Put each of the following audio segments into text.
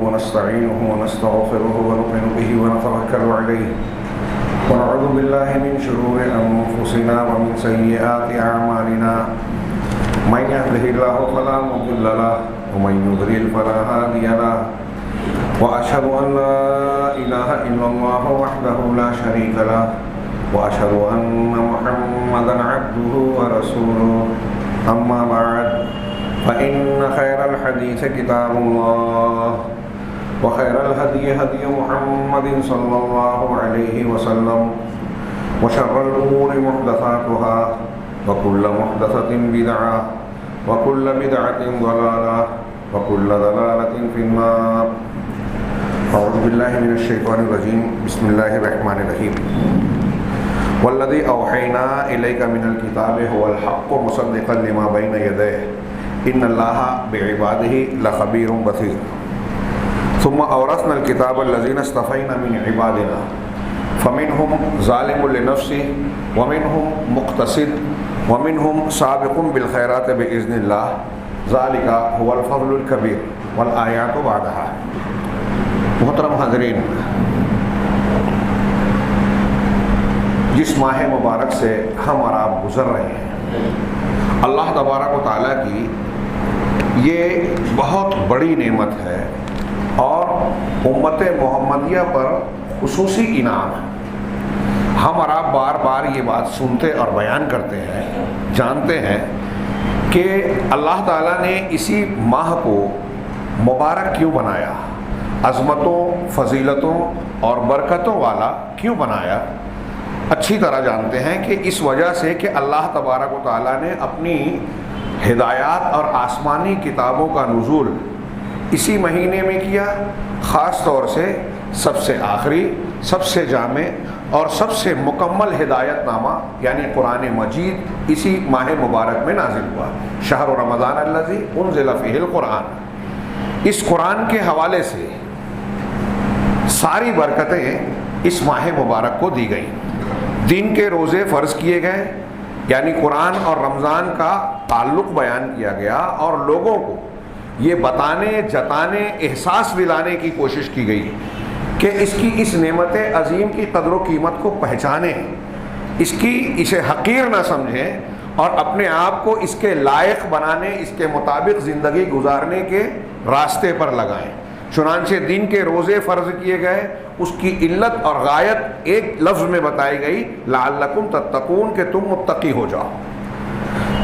ونستعينه ونستغفره ونؤمن به ونتوكل عليه ونعوذ بالله من شرور أنفسنا ومن سيئات أعمالنا من يهده الله فلا مضل له ومن يضلل فلا هادي له وأشهد أن لا إله إلا الله وحده لا شريك له وأشهد أن محمدا عبده ورسوله أما بعد فإن خير الحديث كتاب الله وخير الهدي هدي محمد صلى الله عليه وسلم وشر الأمور محدثاتها وكل محدثة بدعة وكل بدعة ضلالة وكل ضلالة في النار. أعوذ بالله من الشيطان الرجيم. بسم الله الرحمن الرحيم. والذي أوحينا إليك من الكتاب هو الحق مصدقا لما بين يديه إن الله بعباده لخبير بصير. ثم أورثنا الكتاب الذين اصطفينا من عبادنا فمنهم ظالم لنفسه ومنهم مقتصد ومنهم سابق بالخيرات بإذن الله ذلك هو الفضل الكبير والآيات بعدها. محترم حاضرین، جس ماہ مبارک سے ہم اور آپ گزر رہے ہیں، اللہ تبارک و تعالیٰ کی یہ بہت بڑی نعمت ہے اور امت محمدیہ پر خصوصی انعام ہے۔ ہم اور آپ بار بار یہ بات سنتے اور بیان کرتے ہیں، جانتے ہیں کہ اللہ تعالیٰ نے اسی ماہ کو مبارک کیوں بنایا، عظمتوں، فضیلتوں اور برکتوں والا کیوں بنایا۔ اچھی طرح جانتے ہیں کہ اس وجہ سے کہ اللہ تبارک و تعالیٰ نے اپنی ہدایات اور آسمانی کتابوں کا نزول اسی مہینے میں کیا، خاص طور سے سب سے آخری، سب سے جامع اور سب سے مکمل ہدایت نامہ یعنی قرآن مجید اسی ماہ مبارک میں نازل ہوا۔ شہر رمضان الذی انزل فیہ القرآن۔ اس قرآن کے حوالے سے ساری برکتیں اس ماہ مبارک کو دی گئیں۔ دن کے روزے فرض کیے گئے، یعنی قرآن اور رمضان کا تعلق بیان کیا گیا اور لوگوں کو یہ بتانے، جتانے، احساس دلانے کی کوشش کی گئی کہ اس نعمت عظیم کی قدر و قیمت کو پہچانیں، اسے حقیر نہ سمجھیں اور اپنے آپ کو اس کے لائق بنانے، اس کے مطابق زندگی گزارنے کے راستے پر لگائیں۔ چنانچہ دن کے روزے فرض کیے گئے، اس کی علت اور غایت ایک لفظ میں بتائی گئی، لعلکم تتقون، کہ تم متقی ہو جاؤ۔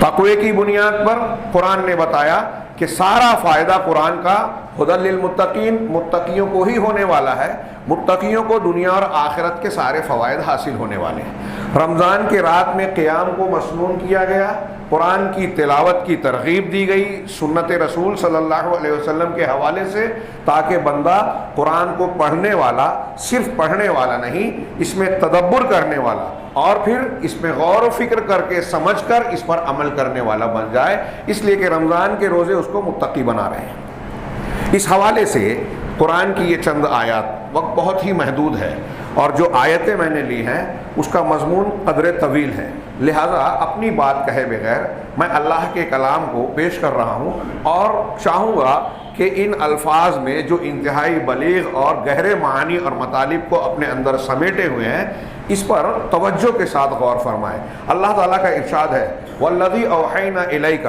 تقوی کی بنیاد پر قرآن نے بتایا کہ سارا فائدہ قرآن کا ہدی للمتقین، متقیوں کو ہی ہونے والا ہے، متقیوں کو دنیا اور آخرت کے سارے فوائد حاصل ہونے والے ہیں۔ رمضان کے رات میں قیام کو مسنون کیا گیا، قرآن کی تلاوت کی ترغیب دی گئی سنت رسول صلی اللہ علیہ وسلم کے حوالے سے، تاکہ بندہ قرآن کو پڑھنے والا صرف پڑھنے والا نہیں، اس میں تدبر کرنے والا اور پھر اس میں غور و فکر کر کے سمجھ کر اس پر عمل کرنے والا بن جائے، اس لیے کہ رمضان کے روزے اس کو متقی بنا رہے ہیں۔ اس حوالے سے قرآن کی یہ چند آیات، وقت بہت ہی محدود ہے اور جو آیتیں میں نے لی ہیں اس کا مضمون قدر طویل ہے، لہذا اپنی بات کہے بغیر میں اللہ کے کلام کو پیش کر رہا ہوں اور چاہوں گا کہ ان الفاظ میں جو انتہائی بلیغ اور گہرے معانی اور مطالب کو اپنے اندر سمیٹے ہوئے ہیں اس پر توجہ کے ساتھ غور فرمائیں۔ اللہ تعالیٰ کا ارشاد ہے، وَالَّذِي أَوْحَيْنَا إِلَيْكَ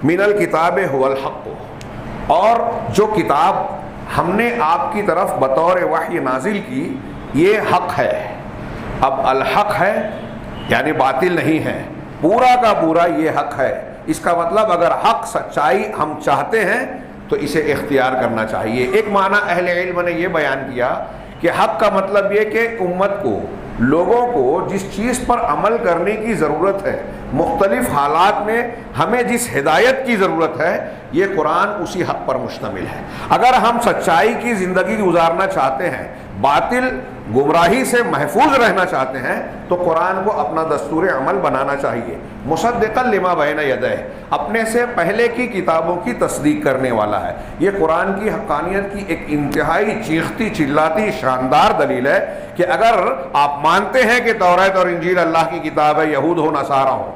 مِنَ الْكِتَابِ هُوَ الْحَقُّ، اور جو کتاب ہم نے آپ کی طرف بطور وحی نازل کی یہ حق ہے۔ اب الحق ہے یعنی باطل نہیں ہے، پورا کا پورا یہ حق ہے۔ اس کا مطلب اگر حق، سچائی ہم چاہتے ہیں تو اسے اختیار کرنا چاہیے۔ ایک معنی اہل علم نے یہ بیان کیا کہ حق کا مطلب یہ کہ امت کو، لوگوں کو جس چیز پر عمل کرنے کی ضرورت ہے، مختلف حالات میں ہمیں جس ہدایت کی ضرورت ہے، یہ قرآن اسی حق پر مشتمل ہے۔ اگر ہم سچائی کی زندگی گزارنا چاہتے ہیں، باطل گمراہی سے محفوظ رہنا چاہتے ہیں، تو قرآن کو اپنا دستور عمل بنانا چاہیے۔ مصدقا لما بین یدیہ، اپنے سے پہلے کی کتابوں کی تصدیق کرنے والا ہے۔ یہ قرآن کی حقانیت کی ایک انتہائی چیختی چلاتی شاندار دلیل ہے کہ اگر آپ مانتے ہیں کہ توریت اور انجیل اللہ کی کتاب ہے، یہود ہو نصارہ ہو،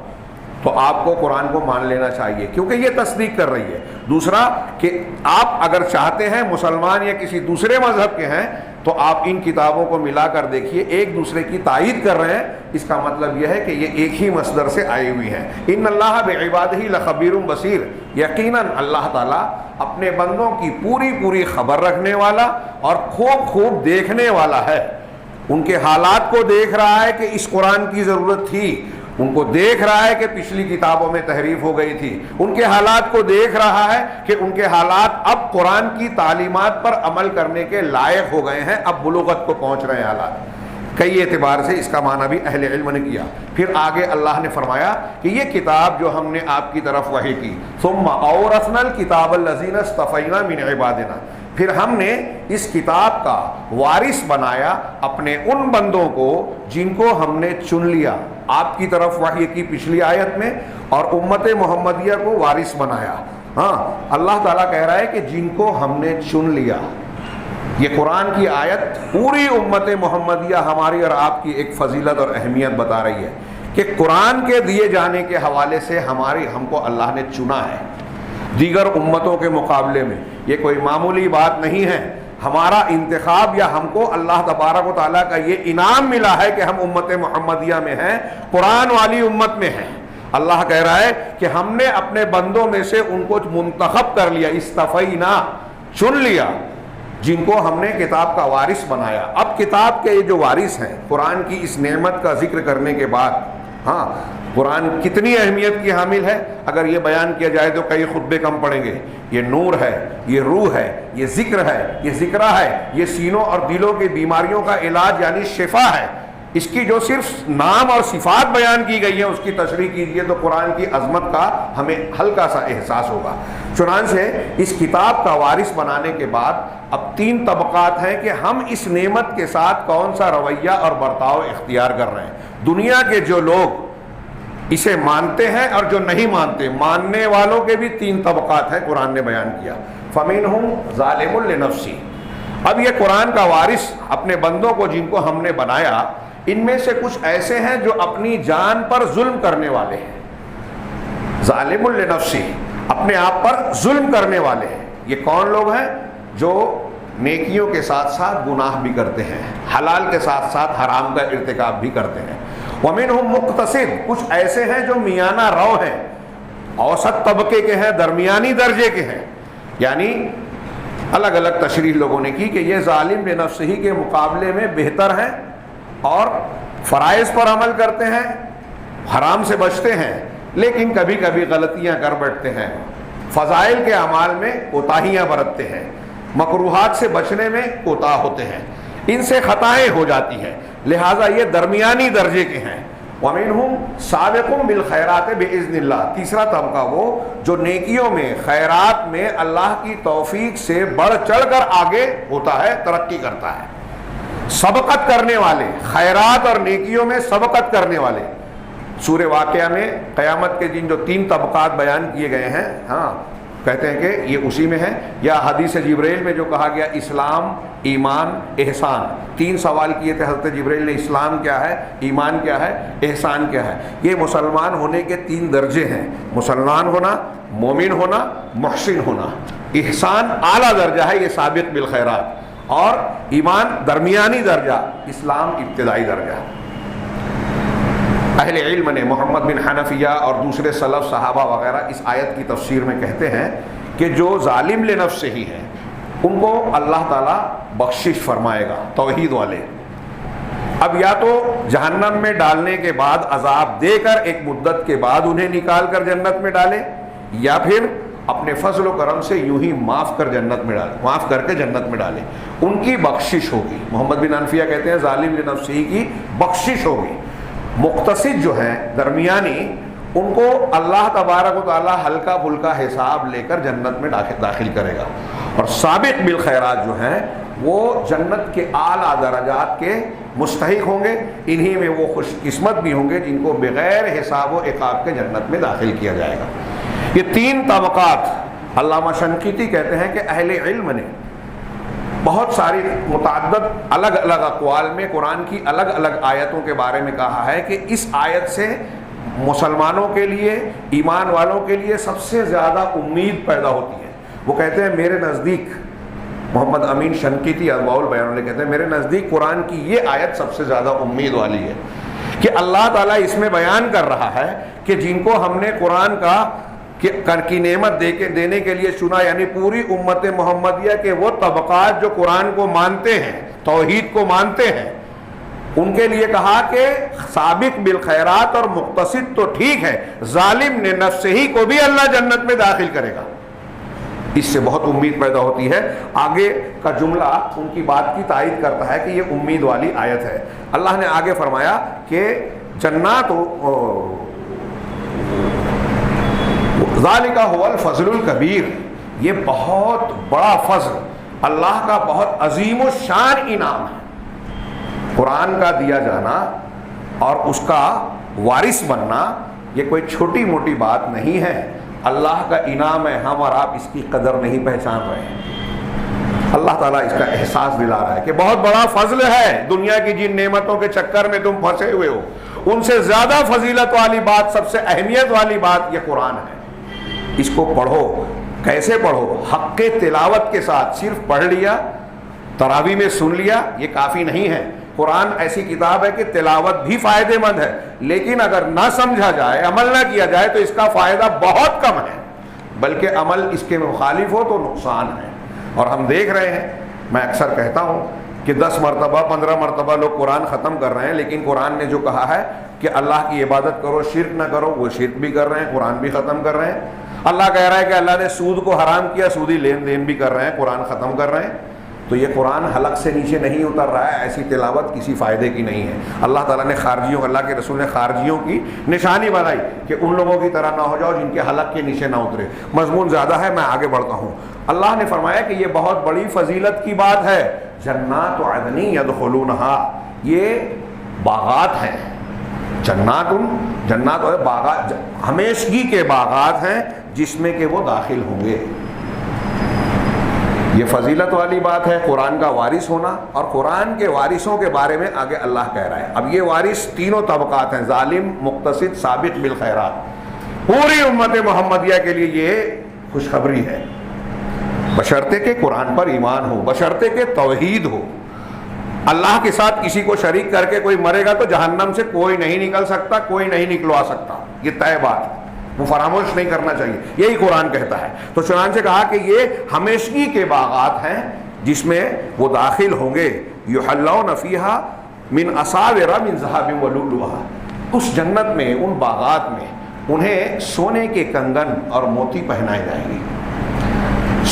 تو آپ کو قرآن کو مان لینا چاہیے، کیونکہ یہ تصدیق کر رہی ہے۔ دوسرا کہ آپ اگر چاہتے ہیں مسلمان یا کسی دوسرے مذہب کے ہیں تو آپ ان کتابوں کو ملا کر دیکھیے، ایک دوسرے کی تائید کر رہے ہیں، اس کا مطلب یہ ہے کہ یہ ایک ہی مصدر سے آئی ہوئی ہیں۔ ان اللہ بعبادہ لخبیر بصیر، یقیناً اللہ تعالیٰ اپنے بندوں کی پوری پوری خبر رکھنے والا اور خوب خوب دیکھنے والا ہے۔ ان کے حالات کو دیکھ رہا ہے کہ اس قرآن کی ضرورت تھی، ان کو دیکھ رہا ہے کہ پچھلی کتابوں میں تحریف ہو گئی تھی، ان کے حالات کو دیکھ رہا ہے کہ ان کے حالات اب قرآن کی تعلیمات پر عمل کرنے کے لائق ہو گئے ہیں، اب بلوغت کو پہنچ رہے ہیں حالات۔ کئی اعتبار سے اس کا معنی بھی اہل علم نے کیا۔ پھر آگے اللہ نے فرمایا کہ یہ کتاب جو ہم نے آپ کی طرف وحی کی، ثم اورثنا الکتاب الذین اصطفینا من عبادنا، پھر ہم نے اس کتاب کا وارث بنایا اپنے ان بندوں کو جن کو ہم نے چن لیا۔ آپ کی طرف وحی کی پچھلی آیت میں، اور امت محمدیہ کو وارث بنایا۔ ہاں، اللہ تعالیٰ کہہ رہا ہے کہ جن کو ہم نے چن لیا۔ یہ قرآن کی آیت پوری امت محمدیہ ہماری اور آپ کی ایک فضیلت اور اہمیت بتا رہی ہے کہ قرآن کے دیے جانے کے حوالے سے ہم کو اللہ نے چنا ہے دیگر امتوں کے مقابلے میں۔ یہ کوئی معمولی بات نہیں ہے، ہمارا انتخاب یا ہم کو اللہ تبارک و تعالیٰ کا یہ انعام ملا ہے کہ ہم امت محمدیہ میں ہیں، قرآن والی امت میں ہیں۔ اللہ کہہ رہا ہے کہ ہم نے اپنے بندوں میں سے ان کو منتخب کر لیا، استفینا، چن لیا، جن کو ہم نے کتاب کا وارث بنایا۔ اب کتاب کے یہ جو وارث ہیں، قرآن کی اس نعمت کا ذکر کرنے کے بعد، ہاں قرآن کتنی اہمیت کی حامل ہے اگر یہ بیان کیا جائے تو کئی خطبے کم پڑیں گے۔ یہ نور ہے، یہ روح ہے، یہ ذکر ہے، یہ ذکرہ ہے، یہ سینوں اور دلوں کی بیماریوں کا علاج یعنی شفا ہے۔ اس کی جو صرف نام اور صفات بیان کی گئی ہیں اس کی تشریح کیجئے تو قرآن کی عظمت کا ہمیں ہلکا سا احساس ہوگا۔ چنانچہ اس کتاب کا وارث بنانے کے بعد اب 3 طبقات ہیں کہ ہم اس نعمت کے ساتھ کون سا رویہ اور برتاؤ اختیار کر رہے ہیں۔ دنیا کے جو لوگ اسے مانتے ہیں اور جو نہیں مانتے، ماننے والوں کے بھی 3 طبقات ہیں، قرآن نے بیان کیا۔ فَمِنْهُمْ ظَالِمٌ لِنَفْسِهِ، اب یہ قرآن کا وارث اپنے بندوں کو جن کو ہم نے بنایا، ان میں سے کچھ ایسے ہیں جو اپنی جان پر ظلم کرنے والے ہیں۔ ظالم لنفسه، اپنے آپ پر ظلم کرنے والے ہیں۔ یہ کون لوگ ہیں؟ جو نیکیوں کے ساتھ ساتھ گناہ بھی کرتے ہیں، حلال کے ساتھ ساتھ حرام کا ارتکاب بھی کرتے ہیں۔ وَمِنْهُمْ مُقْتَصِدٌ، کچھ ایسے ہیں جو میانہ رو ہیں، اوسط طبقے کے ہیں، درمیانی درجے کے ہیں۔ یعنی الگ الگ تشریح لوگوں نے کی کہ یہ ظالم لنفسه کے مقابلے میں بہتر ہیں اور فرائض پر عمل کرتے ہیں، حرام سے بچتے ہیں، لیکن کبھی کبھی غلطیاں کر بیٹھتے ہیں، فضائل کے اعمال میں کوتاہیاں برتتے ہیں، مکروہات سے بچنے میں کوتاہ ہوتے ہیں، ان سے خطائیں ہو جاتی ہیں، لہٰذا یہ درمیانی درجے کے ہیں۔ وَمِنْهُمْ سَابِقٌ بِالْخَيْرَاتِ بِإِذْنِ اللَّهِ، تیسرا طبقہ وہ جو نیکیوں میں، خیرات میں اللہ کی توفیق سے بڑھ چڑھ کر آگے ہوتا ہے، ترقی کرتا ہے، سبقت کرنے والے، خیرات اور نیکیوں میں سبقت کرنے والے۔ سورہ واقعہ میں قیامت کے دن جو 3 طبقات بیان کیے گئے ہیں، ہاں کہتے ہیں کہ یہ اسی میں ہے، یا حدیث جبرائیل میں جو کہا گیا اسلام، ایمان، احسان۔ 3 سوال کیے تھے حضرت جبرائیل نے، اسلام کیا ہے، ایمان کیا ہے، احسان کیا ہے۔ یہ مسلمان ہونے کے 3 درجے ہیں، مسلمان ہونا، مومن ہونا، محسن ہونا۔ احسان اعلیٰ درجہ ہے، یہ سابق بالخیرات، اور ایمان درمیانی درجہ، اسلام ابتدائی درجہ۔ اہل علم نے، محمد بن حنفیہ اور دوسرے سلف صحابہ وغیرہ اس آیت کی تفسیر میں کہتے ہیں کہ جو ظالم لنفسہ ہی ہیں ان کو اللہ تعالیٰ بخشش فرمائے گا، توحید والے۔ اب یا تو جہنم میں ڈالنے کے بعد عذاب دے کر ایک مدت کے بعد انہیں نکال کر جنت میں ڈالے، یا پھر اپنے فضل و کرم سے یوں ہی معاف کر کے جنت میں ڈالے، ان کی بخشش ہوگی۔ محمد بن حنفیہ کہتے ہیں ظالم لنفسہ کی بخشش ہوگی۔ مقتصد جو ہیں، درمیانی، ان کو اللہ تبارک و تعالیٰ ہلکا پھلکا حساب لے کر جنت میں داخل کرے گا، اور سابق بالخیرات جو ہیں وہ جنت کے اعلیٰ درجات کے مستحق ہوں گے، انہی میں وہ خوش قسمت بھی ہوں گے جن کو بغیر حساب و عقاب کے جنت میں داخل کیا جائے گا۔ یہ 3 طبقات، علامہ شنقیطی کہتے ہیں کہ اہل علم نے بہت ساری متعدد الگ الگ اقوال میں قرآن کی الگ الگ آیتوں کے بارے میں کہا ہے کہ اس آیت سے مسلمانوں کے لیے، ایمان والوں کے لیے سب سے زیادہ امید پیدا ہوتی ہے۔ وہ کہتے ہیں میرے نزدیک، محمد امین شنقیطی اضواء البیان والے کہتے ہیں میرے نزدیک قرآن کی یہ آیت سب سے زیادہ امید والی ہے کہ اللہ تعالیٰ اس میں بیان کر رہا ہے کہ جن کو ہم نے قرآن کی نعمت دینے کے لیے چنا، یعنی پوری امت محمدیہ کے وہ طبقات جو قرآن کو مانتے ہیں، توحید کو مانتے ہیں، ان کے لیے کہا کہ سابق بالخیرات اور مقتصد تو ٹھیک ہے، ظالم نے نفس ہی کو بھی اللہ جنت میں داخل کرے گا۔ اس سے بہت امید پیدا ہوتی ہے۔ آگے کا جملہ ان کی بات کی تائید کرتا ہے کہ یہ امید والی آیت ہے۔ اللہ نے آگے فرمایا کہ جنات ذالک هو الفضل الکبیر، یہ بہت بڑا فضل، اللہ کا بہت عظیم الشان انعام ہے۔ قرآن کا دیا جانا اور اس کا وارث بننا یہ کوئی چھوٹی موٹی بات نہیں ہے، اللہ کا انعام ہے۔ ہم اور آپ اس کی قدر نہیں پہچان رہے ہیں۔ اللہ تعالیٰ اس کا احساس دلا رہا ہے کہ بہت بڑا فضل ہے، دنیا کی جن نعمتوں کے چکر میں تم پھنسے ہوئے ہو ان سے زیادہ فضیلت والی بات، سب سے اہمیت والی بات یہ قرآن ہے۔ اس کو پڑھو، کیسے پڑھو؟ حق تلاوت کے ساتھ۔ صرف پڑھ لیا، تراویح میں سن لیا، یہ کافی نہیں ہے۔ قرآن ایسی کتاب ہے کہ تلاوت بھی فائدے مند ہے، لیکن اگر نہ سمجھا جائے، عمل نہ کیا جائے تو اس کا فائدہ بہت کم ہے، بلکہ عمل اس کے مخالف ہو تو نقصان ہے۔ اور ہم دیکھ رہے ہیں، میں اکثر کہتا ہوں کہ 10 مرتبہ 15 مرتبہ لوگ قرآن ختم کر رہے ہیں، لیکن قرآن نے جو کہا ہے کہ اللہ کی عبادت کرو، شرک نہ کرو، وہ شرک بھی کر رہے ہیں، قرآن بھی ختم کر رہے ہیں۔ اللہ کہہ رہا ہے کہ اللہ نے سود کو حرام کیا، سودی لین دین بھی کر رہے ہیں، قرآن ختم کر رہے ہیں۔ تو یہ قرآن حلق سے نیچے نہیں اتر رہا ہے، ایسی تلاوت کسی فائدے کی نہیں ہے۔ اللہ تعالیٰ نے خارجیوں، اللہ کے رسول نے خارجیوں کی نشانی بنائی کہ ان لوگوں کی طرح نہ ہو جاؤ جن کے حلق کے نیچے نہ اترے۔ مضمون زیادہ ہے، میں آگے بڑھتا ہوں۔ اللہ نے فرمایا کہ یہ بہت بڑی فضیلت کی بات ہے۔ جنات عدن یدخلونہا، یہ باغات ہیں، جنات اور باغات، ہمیشگی کے باغات ہیں جس میں کہ وہ داخل ہوں گے۔ یہ فضیلت والی بات ہے، قرآن کا وارث ہونا۔ اور قرآن کے وارثوں کے بارے میں آگے اللہ کہہ رہا ہے۔ اب یہ وارث تینوں طبقات ہیں، ظالم، مقتصد، سابق بالخیرات۔ پوری امت محمدیہ کے لیے یہ خوشخبری ہے، بشرطے کہ قرآن پر ایمان ہو، بشرطے کہ توحید ہو۔ اللہ کے ساتھ کسی کو شریک کر کے کوئی مرے گا تو جہنم سے کوئی نہیں نکل سکتا، کوئی نہیں نکلوا سکتا، یہ طے بات ہے، وہ فراموش نہیں کرنا چاہیے، یہی قرآن کہتا ہے۔ تو چنانچہ کہا کہ یہ ہمیشگی کے باغات ہیں جس میں وہ داخل ہوں گے۔ یحلون فیہا من اساور من ذہب ولؤلؤا، اس جنت میں، ان باغات میں انہیں سونے کے کنگن اور موتی پہنائے جائیں گے،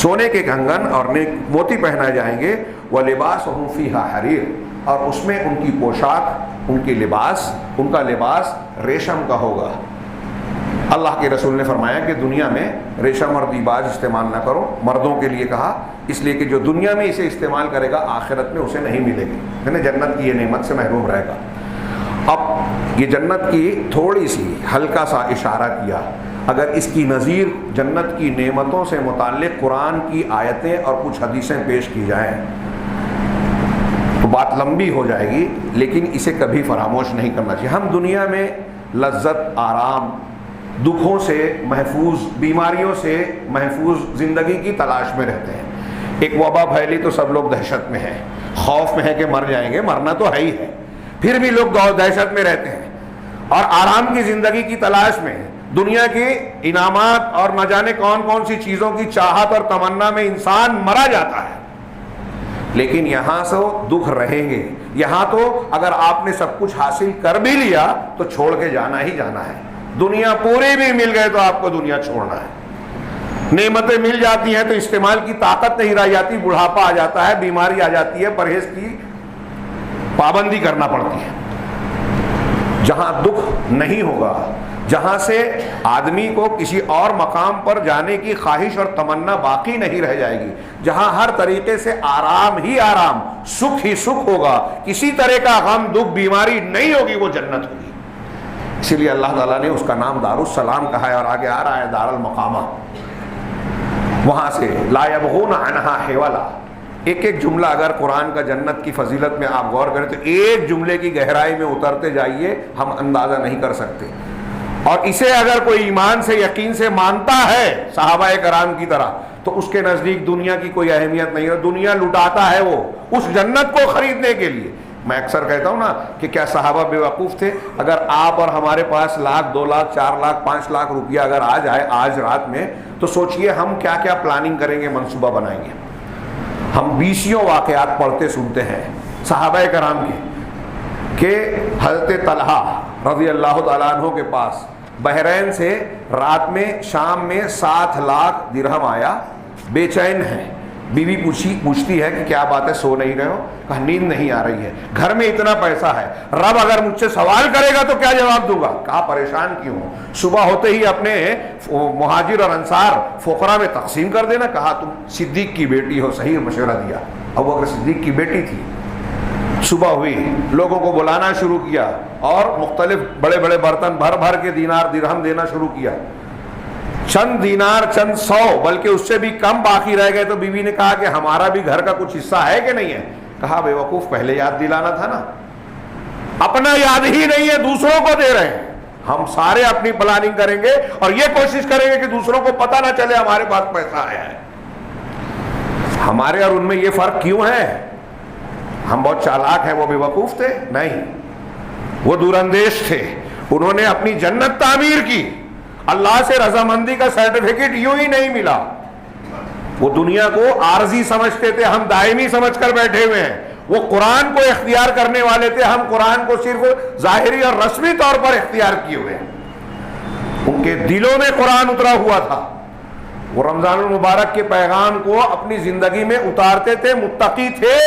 سونے کے کنگن اور موتی پہنائے جائیں گے۔ وَلِبَاسُهُمْ فِيهَا حَرِيرٌ، اور اس میں ان کی پوشاک، ان کے لباس، ان کا لباس ریشم کا ہوگا۔ اللہ کے رسول نے فرمایا کہ دنیا میں ریشم اور دیباج استعمال نہ کرو، مردوں کے لیے کہا، اس لیے کہ جو دنیا میں اسے استعمال کرے گا آخرت میں اسے نہیں ملے گی، یعنی جنت کی یہ نعمت سے محروم رہے گا۔ اب یہ جنت کی تھوڑی سی ہلکا سا اشارہ کیا، اگر اس کی نظیر جنت کی نعمتوں سے متعلق قرآن کی آیتیں اور کچھ حدیثیں پیش کی جائیں تو بات لمبی ہو جائے گی، لیکن اسے کبھی فراموش نہیں کرنا چاہیے۔ ہم دنیا میں لذت، آرام، دکھوں سے محفوظ، بیماریوں سے محفوظ زندگی کی تلاش میں رہتے ہیں۔ ایک وبا پھیلی تو سب لوگ دہشت میں ہیں، خوف میں ہے کہ مر جائیں گے، مرنا تو ہے ہی ہے، پھر بھی لوگ دہشت میں رہتے ہیں اور آرام کی زندگی کی تلاش میں ہیں۔ دنیا کے انعامات اور نہ جانے کون کون سی چیزوں کی چاہت اور تمنا میں انسان مرا جاتا ہے، لیکن یہاں سے دکھ رہیں گے۔ یہاں تو اگر آپ نے سب کچھ حاصل کر بھی لیا تو چھوڑ کے جانا ہی جانا ہے۔ دنیا پوری بھی مل گئے تو آپ کو دنیا چھوڑنا ہے۔ نعمتیں مل جاتی ہیں تو استعمال کی طاقت نہیں رہ جاتی، بڑھاپا آ جاتا ہے، بیماری آ جاتی ہے، پرہیز کی پابندی کرنا پڑتی ہے۔ جہاں دکھ نہیں ہوگا، جہاں سے آدمی کو کسی اور مقام پر جانے کی خواہش اور تمنا باقی نہیں رہ جائے گی، جہاں ہر طریقے سے آرام ہی آرام، سکھ ہی سکھ ہوگا، کسی طرح کا غم، دکھ، بیماری نہیں ہوگی، وہ جنت ہوگی۔ اسی لیے اللہ تعالیٰ نے اس کا نام دار السلام کہا ہے، اور آگے آ رہا ہے دار المقامہ۔ وہاں سے لا یبغون عنہا حولا، ایک ایک جملہ اگر قرآن کا جنت کی فضیلت میں آپ غور کریں تو ایک جملے کی گہرائی میں اترتے جائیے، ہم اندازہ نہیں کر سکتے۔ اور اسے اگر کوئی ایمان سے یقین سے مانتا ہے صحابہ کرام کی طرح تو اس کے نزدیک دنیا کی کوئی اہمیت نہیں ہے. دنیا لٹاتا ہے وہ اس جنت کو خریدنے کے لیے. میں اکثر کہتا ہوں نا کہ کیا صحابہ بے وقوف تھے؟ اگر آپ اور ہمارے پاس لاکھ 2 لاکھ 4 لاکھ 5 لاکھ روپیہ اگر آ جائے آج رات میں تو سوچئے ہم کیا کیا پلاننگ کریں گے, منصوبہ بنائیں گے. ہم 20 واقعات پڑھتے سنتے ہیں صحابہ کرام کے کہ حضرت طلحہ رضی اللہ تعالیٰ عنہ کے پاس بحرین سے رات میں شام میں 7 لاکھ درہم آیا, بے چین ہے. بیوی پوچھتی ہے کہ کیا بات ہے, سو نہیں رہے ہو؟ کہا نیند نہیں آ رہی ہے, گھر میں اتنا پیسہ ہے, رب اگر مجھ سے سوال کرے گا تو کیا جواب دوں گا؟ کہا پریشان کیوں ہو, صبح ہوتے ہی اپنے مہاجر اور انصار فقراء میں تقسیم کر دینا. کہا تم صدیق کی بیٹی ہو, صحیح مشورہ دیا. ابوبکر صدیق کی بیٹی تھی. صبح ہوئی, لوگوں کو بلانا شروع کیا اور مختلف بڑے بڑے برتن بھر بھر کے دینار درہم دینا شروع کیا. چند دینار, چند 100 بلکہ اس سے بھی کم باقی رہ گئے تو بیوی نے کہا کہ ہمارا بھی گھر کا کچھ حصہ ہے کہ نہیں ہے؟ کہا بے وقوف پہلے یاد دلانا تھا نا, اپنا یاد ہی نہیں ہے, دوسروں کو دے رہے ہیں. ہم سارے اپنی پلاننگ کریں گے اور یہ کوشش کریں گے کہ دوسروں کو پتہ نہ چلے ہمارے پاس پیسہ آیا ہے. ہمارے اور ان میں یہ فرق کیوں ہے؟ ہم بہت چالاک ہیں, وہ بے وقوف تھے؟ نہیں, وہ دور اندیش تھے. انہوں نے اپنی جنت تعمیر کی. اللہ سے رضامندی کا سرٹیفکیٹ یوں ہی نہیں ملا. وہ دنیا کو عارضی سمجھتے تھے, ہم دائمی سمجھ کر بیٹھے ہوئے ہیں. وہ قرآن کو اختیار کرنے والے تھے, ہم قرآن کو صرف ظاہری اور رسمی طور پر اختیار کیے ہوئے ہیں. ان کے دلوں میں قرآن اترا ہوا تھا. وہ رمضان المبارک کے پیغام کو اپنی زندگی میں اتارتے تھے, متقی تھے.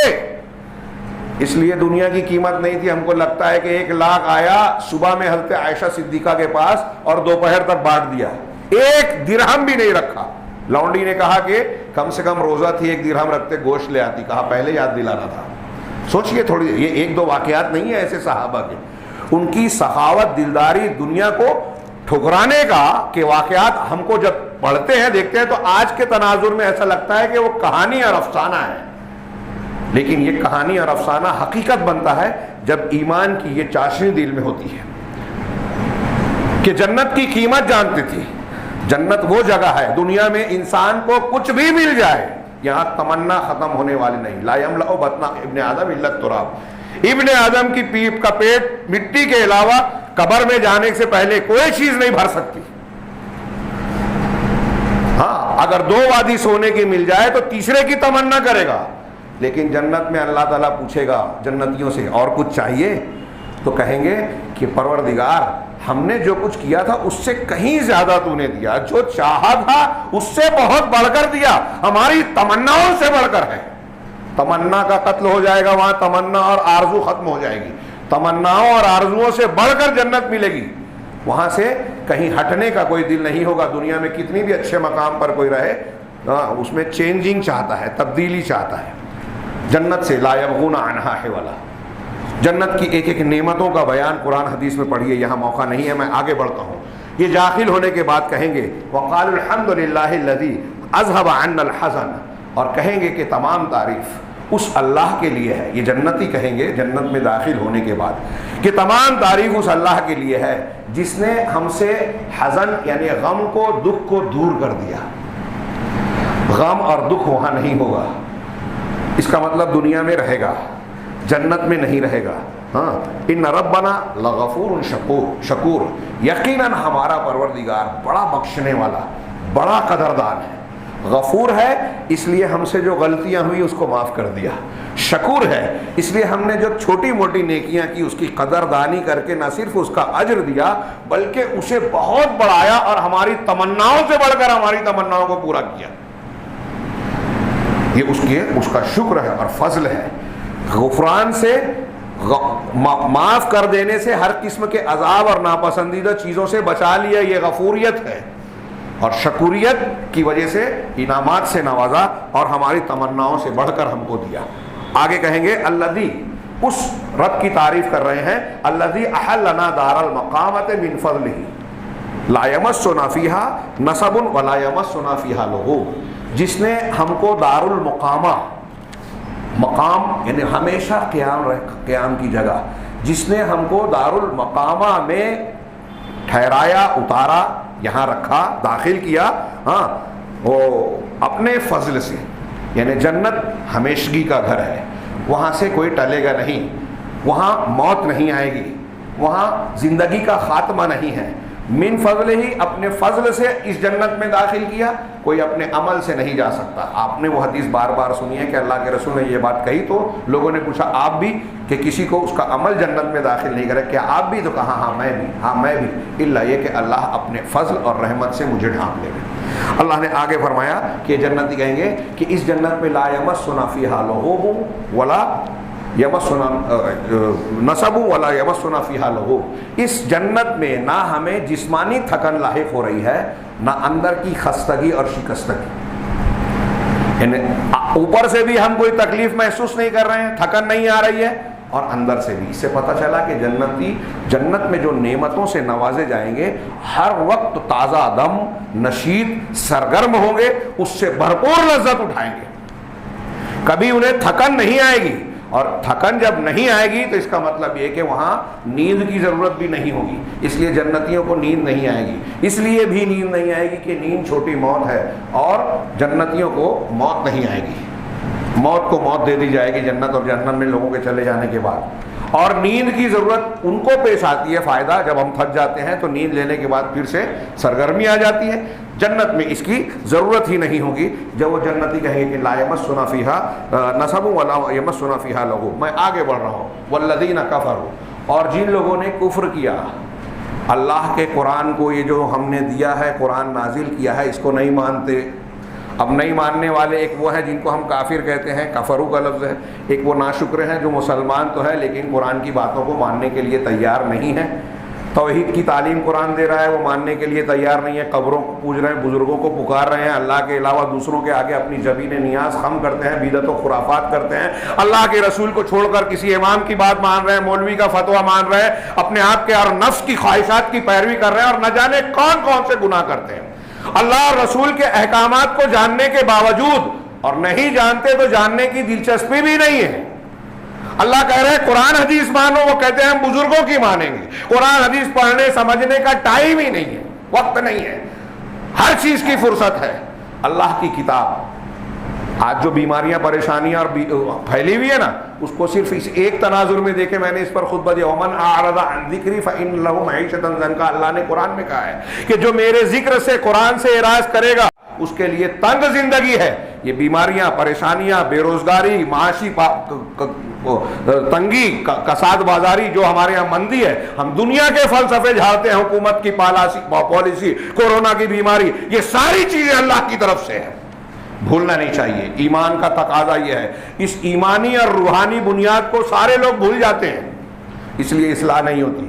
اس لیے دنیا کی قیمت نہیں تھی. ہم کو لگتا ہے کہ 1 لاکھ آیا صبح میں حضرت عائشہ صدیقہ کے پاس اور دوپہر تک بانٹ دیا, 1 درہم بھی نہیں رکھا. لونڈی نے کہا کہ کم سے کم روزہ تھی, 1 درہم رکھتے, گوشت لے آتی. کہا پہلے یاد دلانا تھا. سوچئے تھوڑی, یہ 1-2 واقعات نہیں ہیں ایسے صحابہ کے. ان کی سخاوت, دلداری, دنیا کو ٹھکرانے کا کہ واقعات ہم کو جب پڑھتے ہیں دیکھتے ہیں تو آج کے تناظر میں ایسا لگتا ہے کہ وہ کہانی اور افسانہ ہے. لیکن یہ کہانی اور افسانہ حقیقت بنتا ہے جب ایمان کی یہ چاشنی دل میں ہوتی ہے کہ جنت کی قیمت جانتے تھے. جنت وہ جگہ ہے, دنیا میں انسان کو کچھ بھی مل جائے, یہاں تمنا ختم ہونے والی نہیں. لا یملأ بطن ابن آدم الا التراب. ابن آدم کی پیپ کا پیٹ مٹی کے علاوہ قبر میں جانے سے پہلے کوئی چیز نہیں بھر سکتی. ہاں, اگر 2 وادی سونے کی مل جائے تو تیسرے کی تمنا کرے گا. لیکن جنت میں اللہ تعالیٰ پوچھے گا جنتیوں سے اور کچھ چاہیے تو کہیں گے کہ پروردگار ہم نے جو کچھ کیا تھا اس سے کہیں زیادہ تو نے دیا, جو چاہا تھا اس سے بہت بڑھ کر دیا, ہماری تمناؤں سے بڑھ کر ہے. تمنا کا قتل ہو جائے گا, وہاں تمنا اور آرزو ختم ہو جائے گی. تمناؤں اور آرزوؤں سے بڑھ کر جنت ملے گی. وہاں سے کہیں ہٹنے کا کوئی دل نہیں ہوگا. دنیا میں کتنی بھی اچھے مقام پر کوئی رہے اس میں چینجنگ چاہتا ہے, تبدیلی چاہتا ہے. جنت سے لا یبغون عنہا حولا. جنت کی ایک ایک نعمتوں کا بیان قرآن حدیث میں پڑھیے, یہاں موقع نہیں ہے, میں آگے بڑھتا ہوں. یہ داخل ہونے کے بعد کہیں گے وقال الحمد للہ الذی اذهب عنا الحزن, اور کہیں گے کہ تمام تعریف اس اللہ کے لیے ہے. یہ جنتی کہیں گے جنت میں داخل ہونے کے بعد کہ تمام تعریف اس اللہ کے لیے ہے جس نے ہم سے حزن یعنی غم کو, دکھ کو دور کر دیا. غم اور دکھ وہاں نہیں ہوگا. اس کا مطلب دنیا میں رہے گا, جنت میں نہیں رہے گا. ہاں, ان ربنا لغفور شکور. یقیناً ہمارا پروردگار بڑا بخشنے والا, بڑا قدردان ہے. غفور ہے اس لیے ہم سے جو غلطیاں ہوئی اس کو معاف کر دیا. شکور ہے اس لیے ہم نے جو چھوٹی موٹی نیکیاں کی اس کی قدردانی کر کے نہ صرف اس کا اجر دیا بلکہ اسے بہت بڑھایا اور ہماری تمناؤں سے بڑھ کر ہماری تمناؤں کو پورا کیا. یہ اس کا شکر ہے اور فضل ہے. غفران سے, معاف کر دینے سے, ہر قسم کے عذاب اور ناپسندیدہ چیزوں سے بچا لیا, یہ غفوریت ہے. اور شکوریت کی وجہ سے انعامات سے نوازا اور ہماری تمناؤں سے بڑھ کر ہم کو دیا. آگے کہیں گے الذی, اس رب کی تعریف کر رہے ہیں, الذی احلنا دار المقامۃ من فضلہ لا یمسنا فیہا نصب ولا یمسنا فیہا لغوب. جس نے ہم کو دار المقامہ, مقام یعنی ہمیشہ قیام کی جگہ, جس نے ہم کو دار المقامہ میں ٹھہرایا، اتارا، یہاں رکھا، داخل کیا، ہاں، وہ اپنے فضل سے. یعنی جنت ہمیشگی کا گھر ہے، وہاں سے کوئی ٹلے گا نہیں، وہاں موت نہیں آئے گی، وہاں زندگی کا خاتمہ نہیں ہے. من فضل ہی، اپنے فضل سے اس جنت میں داخل کیا، کوئی اپنے عمل سے نہیں جا سکتا. آپ نے وہ حدیث بار بار سنی ہے کہ اللہ کے رسول نے یہ بات کہی تو لوگوں نے پوچھا آپ بھی، کہ کسی کو اس کا عمل جنت میں داخل نہیں کرے، کیا آپ بھی؟ تو کہا ہاں میں بھی، ہاں میں بھی، الا یہ کہ اللہ اپنے فضل اور رحمت سے مجھے ڈھانپ لے گا. اللہ نے آگے فرمایا کہ جنتی کہیں گے کہ اس جنت میں لا یمسنا فیہا لغوب ولا یمسنا نصب ولا یمسنا فیہا لغوب. اس جنت میں نہ ہمیں جسمانی تھکن لاحق ہو رہی ہے، نہ اندر کی خستگی اور شکستگی. یعنی اوپر سے بھی ہم کوئی تکلیف محسوس نہیں کر رہے ہیں، تھکن نہیں آ رہی ہے، اور اندر سے بھی. اس سے پتہ چلا کہ جنت میں جو نعمتوں سے نوازے جائیں گے ہر وقت تازہ دم، نشیط، سرگرم ہوں گے، اس سے بھرپور لذت اٹھائیں گے. کبھی انہیں تھکن نہیں آئے گی، اور تھکن جب نہیں آئے گی تو اس کا مطلب یہ کہ وہاں نیند کی ضرورت بھی نہیں ہوگی. اس لیے جنتیوں کو نیند نہیں آئے گی. اس لیے بھی نیند نہیں آئے گی کہ نیند چھوٹی موت ہے، اور جنتیوں کو موت نہیں آئے گی. موت کو موت دے دی جائے گی جنت اور جہنم میں لوگوں کے چلے جانے کے بعد. اور نیند کی ضرورت ان کو پیش آتی ہے، فائدہ جب ہم تھک جاتے ہیں تو نیند لینے کے بعد پھر سے سرگرمی آ جاتی ہے. جنت میں اس کی ضرورت ہی نہیں ہوگی. جب وہ جنتی کہیں گے کہ لا یمسنا فیہا نصب ولا یمسنا فیہا لغوب. میں آگے بڑھ رہا ہوں. والذین کفروا، اور جن لوگوں نے کفر کیا اللہ کے قرآن کو، یہ جو ہم نے دیا ہے، قرآن نازل کیا ہے، اس کو نہیں مانتے. اب نہیں ماننے والے ایک وہ ہیں جن کو ہم کافر کہتے ہیں، کفرو کا لفظ ہے. ایک وہ ناشکر ہیں جو مسلمان تو ہے لیکن قرآن کی باتوں کو ماننے کے لیے تیار نہیں ہے. توحید کی تعلیم قرآن دے رہا ہے، وہ ماننے کے لیے تیار نہیں ہے. قبروں کو پوج رہے ہیں، بزرگوں کو پکار رہے ہیں، اللہ کے علاوہ دوسروں کے آگے اپنی جبین نیاز خم کرتے ہیں، بدعت و خرافات کرتے ہیں. اللہ کے رسول کو چھوڑ کر کسی امام کی بات مان رہے ہیں، مولوی کا فتویٰ مان رہے ہیں، اپنے آپ کے اور نفس کی خواہشات کی پیروی کر رہے ہیں، اور نہ جانے کون کون سے گناہ کرتے ہیں. اللہ اور رسول کے احکامات کو جاننے کے باوجود، اور نہیں جانتے تو جاننے کی دلچسپی بھی نہیں ہے. اللہ کہہ رہے ہیں قرآن حدیث مانو، وہ کہتے ہیں ہم بزرگوں کی مانیں گے. قرآن حدیث پڑھنے سمجھنے کا ٹائم ہی نہیں ہے، وقت نہیں ہے، ہر چیز کی فرصت ہے. اللہ کی کتاب، آج جو بیماریاں، پریشانیاں اور پھیلی ہوئی ہے نا، اس کو صرف اس ایک تناظر میں دیکھے. میں نے اس پر خطبہ دیا، ومن اعرض عن ذکری فإن له معیشۃ ضنکا. اللہ نے قرآن میں کہا ہے کہ جو میرے ذکر سے، قرآن سے اعراض کرے گا اس کے لیے تنگ زندگی ہے. یہ بیماریاں، پریشانیاں، بے روزگاری، معاشی تنگی، کساد بازاری جو ہمارے یہاں مندی ہے، ہم دنیا کے فلسفے جھاڑتے ہیں، حکومت کی پالیسی، کورونا کی بیماری، یہ ساری چیزیں اللہ کی طرف سے ہیں. بھولنا نہیں چاہیے. ایمان کا تقاضا یہ ہے. اس ایمانی اور روحانی بنیاد کو سارے لوگ بھول جاتے ہیں، اس لیے اصلاح نہیں ہوتی.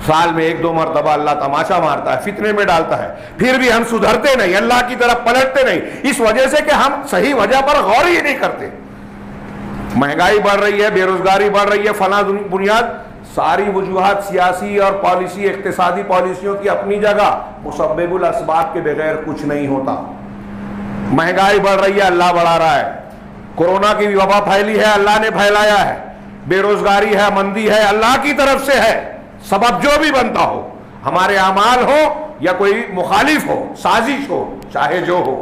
سال میں 1-2 مرتبہ اللہ تماشا مارتا ہے، فتنے میں ڈالتا ہے، پھر بھی ہم سدھرتے نہیں، اللہ کی طرف پلٹتے نہیں. اس وجہ سے کہ ہم صحیح وجہ پر غور ہی نہیں کرتے. مہنگائی بڑھ رہی ہے، بے روزگاری بڑھ رہی ہے، فلاں بنیاد، ساری وجوہات سیاسی اور پالیسی، اقتصادی پالیسیوں کی اپنی جگہ، مسبب الاسباب کے بغیر کچھ نہیں ہوتا. مہنگائی بڑھ رہی ہے، اللہ بڑھا رہا ہے. کورونا کی وبا پھیلی ہے، اللہ نے پھیلایا ہے. بے روزگاری ہے، مندی ہے، اللہ کی طرف سے ہے. سبب جو بھی بنتا ہو، ہمارے اعمال ہو یا کوئی مخالف ہو، سازش ہو، چاہے جو ہو،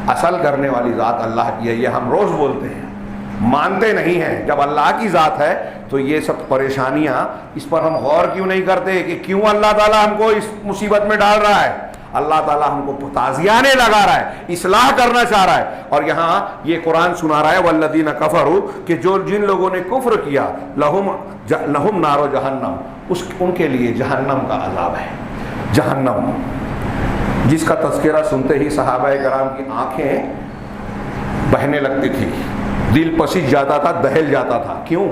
اصل کرنے والی ذات اللہ کی ہے. یہ ہم روز بولتے ہیں، مانتے نہیں ہیں. جب اللہ کی ذات ہے تو یہ سب پریشانیاں، اس پر ہم غور کیوں نہیں کرتے کہ کیوں اللہ تعالیٰ ہم کو اس مصیبت میں ڈال رہا ہے. اللہ تعالیٰ ہم کو تعزیانے لگا رہا ہے، اصلاح کرنا چاہ رہا ہے. اور یہاں یہ قرآن سنا رہا ہے والذین کفروا، کہ جن لوگوں نے کفر کیا، لہم نار جہنم، ان کے لیے جہنم کا عذاب ہے. جہنم جس کا تذکرہ سنتے ہی صحابہ کرام کی آنکھیں بہنے لگتی تھی، دل پسیج جاتا تھا، دہل جاتا تھا. کیوں؟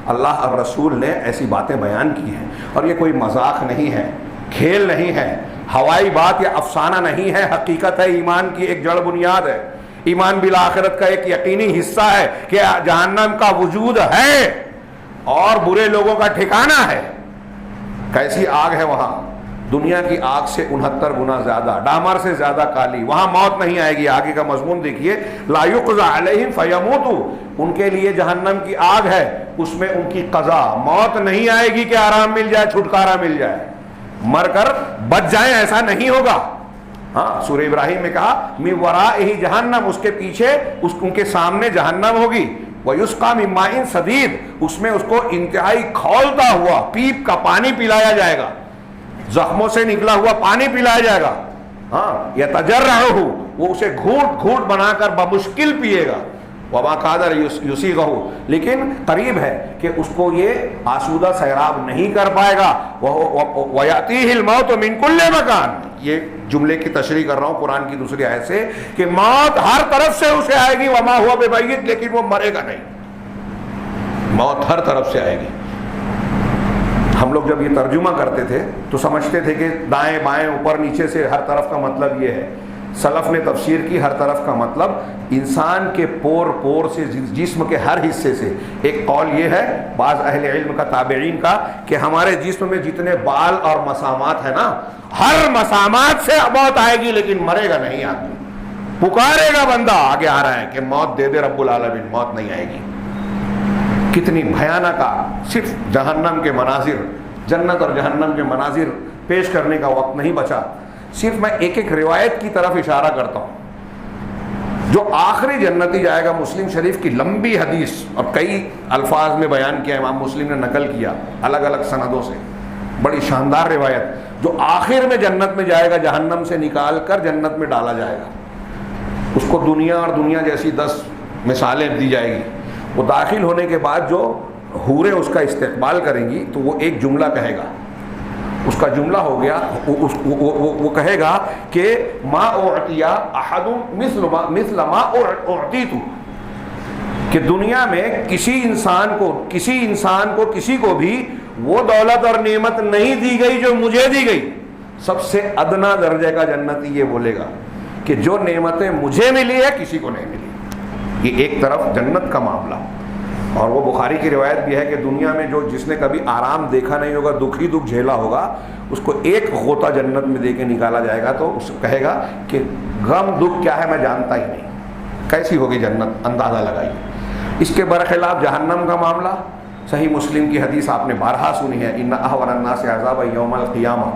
اللہ اور رسول نے ایسی باتیں بیان کی ہیں. اور یہ کوئی مذاق نہیں ہے، کھیل نہیں ہے، ہوائی بات یا افسانہ نہیں ہے، حقیقت ہے. ایمان کی ایک جڑ بنیاد ہے. ایمان بالآخرت کا ایک یقینی حصہ ہے کہ جہنم کا وجود ہے اور برے لوگوں کا ٹھکانہ ہے. کیسی آگ ہے وہاں؟ دنیا کی آگ سے 69 گنا زیادہ، ڈامر سے زیادہ کالی. وہاں موت نہیں آئے گی. آگے کا مضمون دیکھیے، لا یقضى علیہم فیموتوا. ان کے لیے جہنم کی آگ ہے، اس میں ان کی قضا، موت نہیں آئے گی کہ آرام مل جائے، چھٹکارا مل جائے. مر کر بچ جائیں، ایسا نہیں ہوگا. ہاں سورہ ابراہیم میں کہا من ورائہ جہنم، اس کے پیچھے ان کے سامنے جہنم ہوگی. وَيُسْقَى مِن مَّاءٍ صَدِيدٍ، اس میں اس کو انتہائی کھولتا ہوا پیپ کا پانی پلایا جائے گا، زخموں سے نکلا ہوا پانی پلایا جائے گا. ہاں یتجرعہ، وہ اسے گھونٹ گھونٹ بنا کر بمشکل پیے گا. وما قادر یسیغہ، لیکن قریب ہے کہ اس کو یہ آسودہ سیراب نہیں کر پائے گا. وَيَأْتِيهِ الْمَوْتُ مِن كُلِّ مَكَانٍ، یہ جملے کی تشریح کر رہا ہوں قرآن کی دوسری آیت سے کہ موت ہر طرف سے اسے آئے گی. وما ہوا بمیت، لیکن وہ مرے گا نہیں. موت ہر طرف سے آئے گی. ہم لوگ جب یہ ترجمہ کرتے تھے تو سمجھتے تھے کہ دائیں بائیں اوپر نیچے سے ہر طرف کا مطلب یہ ہے. سلف نے تفسیر کی ہر طرف کا مطلب انسان کے پور پور سے، جسم کے ہر حصے سے. ایک قول یہ ہے بعض اہل علم کا، تابعین کا، کہ ہمارے جسم میں جتنے بال اور مسامات ہیں نا، ہر مسامات سے موت آئے گی لیکن مرے گا نہیں آدمی. پکارے گا بندہ، آگے آ رہا ہے کہ موت دے دے رب العالمین، موت نہیں آئے گی. کتنی بھیانک، صرف جہنم کے مناظر، جنت اور جہنم کے مناظر پیش کرنے کا وقت نہیں بچا. صرف میں ایک ایک روایت کی طرف اشارہ کرتا ہوں. جو آخری جنتی جائے گا، مسلم شریف کی لمبی حدیث اور کئی الفاظ میں بیان کیا، امام مسلم نے نقل کیا الگ الگ سندوں سے، بڑی شاندار روایت. جو آخر میں جنت میں جائے گا، جہنم سے نکال کر جنت میں ڈالا جائے گا، اس کو دنیا اور دنیا جیسی 10 مثالیں دی جائے گی. وہ داخل ہونے کے بعد جو حوریں اس کا استقبال کریں گی تو وہ ایک جملہ کہے گا. اس کا جملہ ہو گیا، وہ کہے گا کہ ما اعطی احد مثل ما اعطیت، کہ دنیا میں کسی انسان کو کسی کو بھی وہ دولت اور نعمت نہیں دی گئی جو مجھے دی گئی. سب سے ادنا درجے کا جنتی یہ بولے گا کہ جو نعمتیں مجھے ملی ہے کسی کو نہیں ملی. یہ ایک طرف جنت کا معاملہ. اور وہ بخاری کی روایت بھی ہے کہ دنیا میں جس نے کبھی آرام دیکھا نہیں ہوگا، دکھ ہی دکھ جھیلا ہوگا، اس کو ایک غوطہ جنت میں دے کے نکالا جائے گا تو اس کہے گا کہ غم دکھ کیا ہے میں جانتا ہی نہیں. کیسی ہوگی جنت، اندازہ لگائیے. اس کے برخلاف جہنم کا معاملہ، صحیح مسلم کی حدیث آپ نے بارہا سنی ہے، ان احون الناس عذابا یوم القیامہ،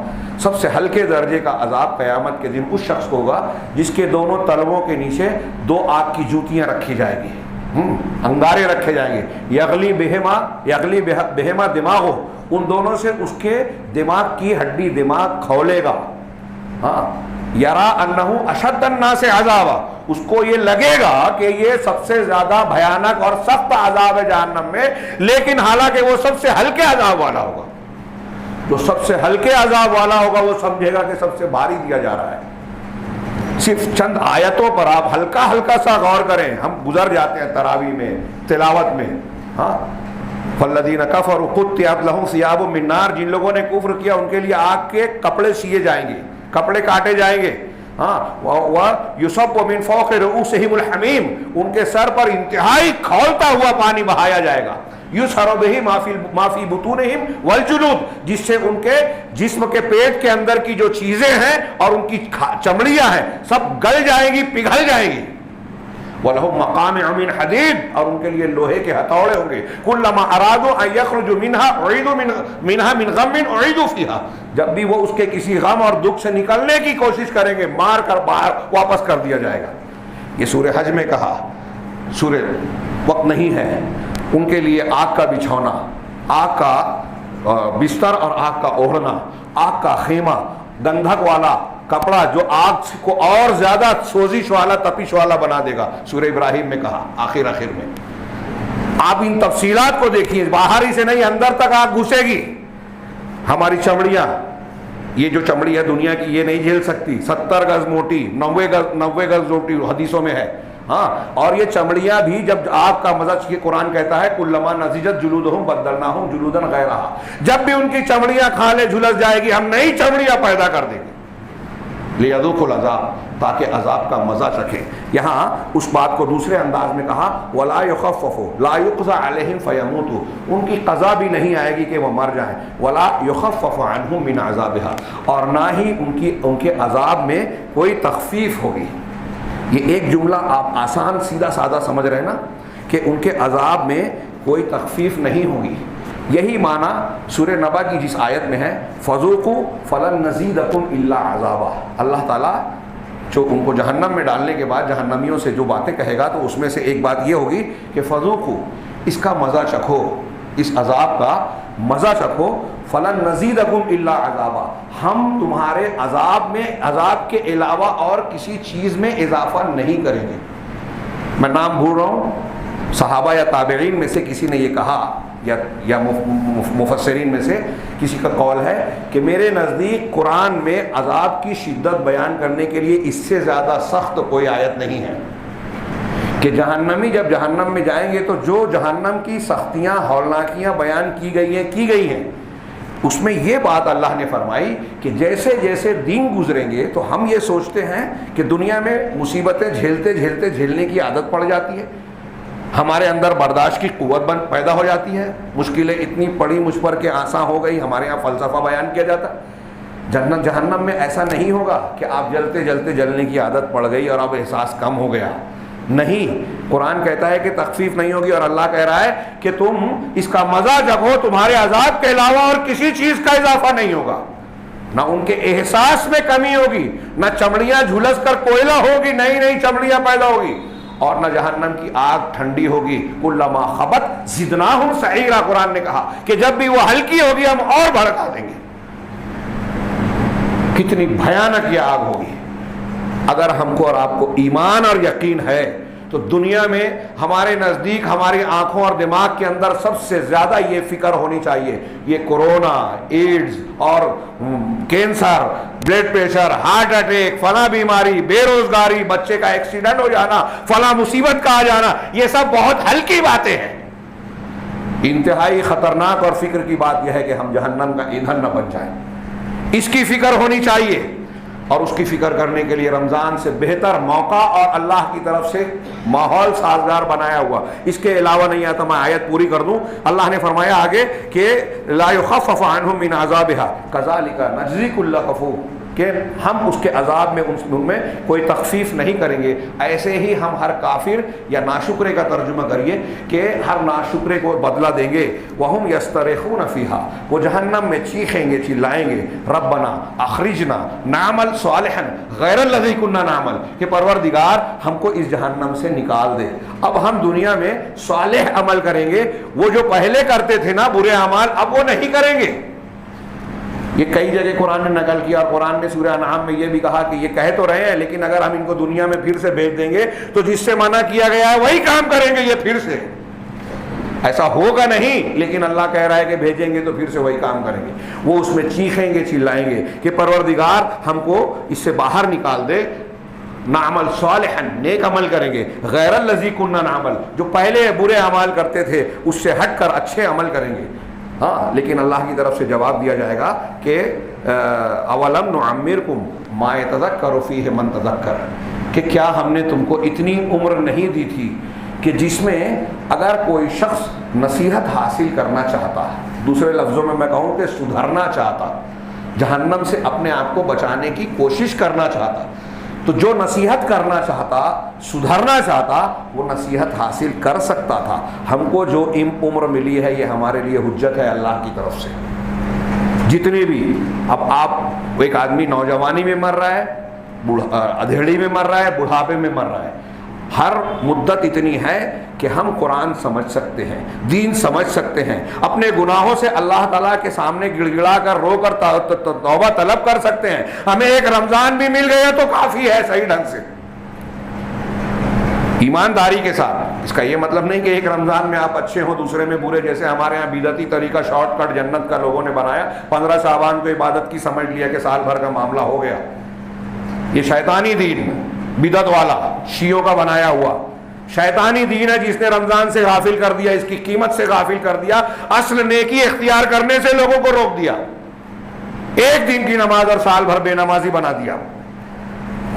سب سے ہلکے درجے کا عذاب قیامت کے دن اس شخص کو ہوگا جس کے دونوں تلووں کے نیچے 2 آگ کی جوتیاں رکھی جائیں گی، انگارے رکھے جائیں گے. یغلی بہما دماغو، ان دونوں سے اس کے دماغ کی ہڈی دماغ کھولے گا. ہاں یرا انہو اشد الناس عذابا، اس کو یہ لگے گا کہ یہ سب سے زیادہ بھیانک اور سخت عذاب ہے جہنم میں، لیکن حالانکہ وہ سب سے ہلکے عذاب والا ہوگا. جو سب سے ہلکے عذاب والا ہوگا وہ سمجھے گا کہ سب سے بھاری دیا جا رہا ہے. صرف چند آیتوں پر آپ ہلکا ہلکا سا غور کریں، ہم گزر جاتے ہیں تراویح میں، تلاوت میں. ہاں فالذین کفروا قطعت لہم ثیاب من نار، جن لوگوں نے کفر کیا ان کے لیے آگ کے کپڑے سیے جائیں گے، کپڑے کاٹے جائیں گے. ہاں وَيُصَبُّ مِن فَوْقِ رُؤُوسِهِمُ الْحَمِيمُ، ان کے سر پر انتہائی کھولتا ہوا پانی بہایا جائے گا. یُسْحَرُ بِهِ مَا فِي بُطُونِهِمْ وَالْجُلُودُ، جس سے ان کے جسم کے پیٹ کے اندر کی جو چیزیں ہیں اور ان کی چمڑیاں ہیں سب گل جائیں گی، پگھل جائیں گی. وَلَهُمْ مَقَامِعُ مِنْ حَدِيدٍ، اور ان کے لیے لوہے کے ہتھوڑے ہوں گے. كُلَّمَا أَرَادُوا أَن يَخْرُجُوا مِنْهَا أُعِيدُوا مِنْهَا مِنْ غَمٍّ أُعِيدُوا فِيهَا، جب بھی وہ اس کے کسی غم اور دکھ سے نکلنے کی کوشش کریں گے مار کر باہر واپس کر دیا جائے گا. یہ سورہ حج میں کہا. سورہ وقت نہیں ہے. ان کے لیے آگ کا بچھونا، آگ کا بستر اور آگ کا اوڑھنا، آگ کا خیمہ، گندھک والا کپڑا جو آگ کو اور زیادہ سوزش والا، تپش والا بنا دے گا. سورہ ابراہیم میں کہا آخر میں. آپ ان تفصیلات کو دیکھیے، باہر ہی سے نہیں اندر تک آگ گھسے گی. ہماری چمڑیاں، یہ جو چمڑی ہے دنیا کی یہ نہیں جھیل سکتی، 70 گز موٹی، 90 گز موٹی حدیثوں میں ہے. ہاں اور یہ چمڑیاں بھی جب آگ کا مزہ، یہ قرآن کہتا ہے کلما نضجت جلودہم بدلناہم جلودا غیرہا، جب بھی ان کی چمڑیاں کھالے جھلس جائے گی ہم نئی چمڑیاں پیدا کر دیں گے. لیذوقوا العذاب، تاکہ عذاب کا مزہ چکھیں. یہاں اس بات کو دوسرے انداز میں کہا ولا یخفف لا یقضى علیہم فیموتوا، ان کی قضا بھی نہیں آئے گی کہ وہ مر جائیں. ولا یخفف عنہم من عذابها، اور نہ ہی ان کے عذاب میں کوئی تخفیف ہوگی. یہ ایک جملہ آپ آسان سیدھا سادہ سمجھ رہے ہیں نا کہ ان کے عذاب میں کوئی تخفیف نہیں ہوگی. یہی معنی سورہ نبا کی جس آیت میں ہے فذوقوا فلن نزیدکم الا عذابا. اللہ تعالیٰ جو ان کو جہنم میں ڈالنے کے بعد جہنمیوں سے جو باتیں کہے گا تو اس میں سے ایک بات یہ ہوگی کہ فذوقوا، اس کا مزہ چکھو، اس عذاب کا مزہ چکھو، فلن نزیدکم الا عذابا، ہم تمہارے عذاب میں عذاب کے علاوہ اور کسی چیز میں اضافہ نہیں کریں گے. میں نام بھول رہا ہوں، صحابہ یا تابعین میں سے کسی نے یہ کہا یا مفسرین میں سے کسی کا قول ہے کہ میرے نزدیک قرآن میں عذاب کی شدت بیان کرنے کے لیے اس سے زیادہ سخت کوئی آیت نہیں ہے کہ جہنمی جب جہنم میں جائیں گے تو جو جہنم کی سختیاں ہولناکیاں بیان کی گئی ہیں اس میں یہ بات اللہ نے فرمائی کہ جیسے جیسے دن گزریں گے تو ہم یہ سوچتے ہیں کہ دنیا میں مصیبتیں جھیلنے کی عادت پڑ جاتی ہے، ہمارے اندر برداشت کی قوت پیدا ہو جاتی ہے، مشکلیں اتنی پڑی مجھ پر کہ آسان ہو گئی. ہمارے یہاں فلسفہ بیان کیا جاتا ہے. جہنم میں ایسا نہیں ہوگا کہ آپ جلنے کی عادت پڑ گئی اور اب احساس کم ہو گیا. نہیں، قرآن کہتا ہے کہ تخفیف نہیں ہوگی، اور اللہ کہہ رہا ہے کہ تم اس کا مزہ چکھو، تمہارے عذاب کے علاوہ اور کسی چیز کا اضافہ نہیں ہوگا. نہ ان کے احساس میں کمی ہوگی، نہ چمڑیاں جھلس کر کوئلہ ہوگی، نئی چمڑیاں پیدا ہوگی، اور نہ جہنم کی آگ ٹھنڈی ہوگی. کلما خبت زدناہم سعیرا، قرآن نے کہا کہ جب بھی وہ ہلکی ہوگی ہم اور بھڑکا دیں گے. کتنی بھیانک یہ آگ ہوگی. اگر ہم کو اور آپ کو ایمان اور یقین ہے تو دنیا میں ہمارے نزدیک ہماری آنکھوں اور دماغ کے اندر سب سے زیادہ یہ فکر ہونی چاہیے یہ کورونا، ایڈز اور cancer, blood pressure, heart attack, فلاں بیماری، بے روزگاری، بچے کا ایکسیڈنٹ ہو جانا، فلاں مصیبت کا آ جانا، یہ سب بہت ہلکی باتیں ہیں. انتہائی خطرناک اور فکر کی بات یہ ہے کہ ہم جہنم کا ایندھن نہ بن جائیں. اس کی فکر ہونی چاہیے، اور اس کی فکر کرنے کے لیے رمضان سے بہتر موقع اور اللہ کی طرف سے ماحول سازگار بنایا ہوا اس کے علاوہ نہیں آتا. میں آیت پوری کر دوں. اللہ نے فرمایا آگے کہ لا یخفف عنہم من عذابها کذالک نجزی کل کفور، کہ ہم اس کے عذاب میں ان میں کوئی تخفیف نہیں کریں گے. ایسے ہی ہم ہر کافر یا ناشکرے کا ترجمہ کریے کہ ہر ناشکرے کو بدلہ دیں گے. وہم یسترخون فیہا، وہ جہنم میں چیخیں گے، چلائیں گے، ربنا اخرجنا نعمل صالحا غیر الذی کنا نعمل، کہ پروردگار ہم کو اس جہنم سے نکال دے، اب ہم دنیا میں صالح عمل کریں گے. وہ جو پہلے کرتے تھے نا برے اعمال، اب وہ نہیں کریں گے. یہ کئی جگہ قرآن نے نقل کیا، اور قرآن نے سورہ انعام میں یہ بھی کہا کہ یہ کہہ تو رہے ہیں لیکن اگر ہم ان کو دنیا میں پھر سے بھیج دیں گے تو جس سے منع کیا گیا ہے وہی کام کریں گے یہ پھر سے. ایسا ہوگا نہیں، لیکن اللہ کہہ رہا ہے کہ بھیجیں گے تو پھر سے وہی کام کریں گے. وہ اس میں چیخیں گے، چلائیں گے کہ پروردگار ہم کو اس سے باہر نکال دے. نعمل صالحا، نیک عمل کریں گے، غیر الذی کنا نعمل، جو پہلے برے اعمال کرتے تھے اس سے ہٹ کر اچھے عمل کریں گے. ہاں، لیکن اللہ کی طرف سے جواب دیا جائے گا کہ اولم نعمرکم ما یتذکر فیہ من تذکر، کہ کیا ہم نے تم کو اتنی عمر نہیں دی تھی کہ جس میں اگر کوئی شخص نصیحت حاصل کرنا چاہتا، دوسرے لفظوں میں کہوں کہ سدھرنا چاہتا، جہنم سے اپنے آپ کو بچانے کی کوشش کرنا چاہتا، تو جو نصیحت کرنا چاہتا، سدھرنا چاہتا، وہ نصیحت حاصل کر سکتا تھا. ہم کو جو عمر ملی ہے یہ ہمارے لیے حجت ہے اللہ کی طرف سے. جتنے بھی اب آپ ایک آدمی نوجوانی میں مر رہا ہے، ادھیڑی میں مر رہا ہے، بڑھاپے میں مر رہا ہے، ہر مدت اتنی ہے کہ ہم قرآن سمجھ سکتے ہیں، دین سمجھ سکتے ہیں، اپنے گناہوں سے اللہ تعالیٰ کے سامنے گڑ گڑا کر رو کر توبہ طلب کر سکتے ہیں. ہمیں ایک رمضان بھی مل گیا تو کافی ہے صحیح ڈھنگ سے، ایمانداری کے ساتھ. اس کا یہ مطلب نہیں کہ ایک رمضان میں آپ اچھے ہوں دوسرے میں برے، جیسے ہمارے ہاں بدعتی طریقہ شارٹ کٹ جنت کا لوگوں نے بنایا. 15 شعبان کو عبادت کی سمجھ لیا کہ سال بھر کا معاملہ ہو گیا. یہ شیطانی دین، بدعت والا، شیعوں کا بنایا ہوا شیطانی دین ہے جس نے رمضان سے غافل کر دیا، اس کی قیمت سے غافل کر دیا، اصل نیکی اختیار کرنے سے لوگوں کو روک دیا، ایک دن کی نماز اور سال بھر بے نمازی بنا دیا.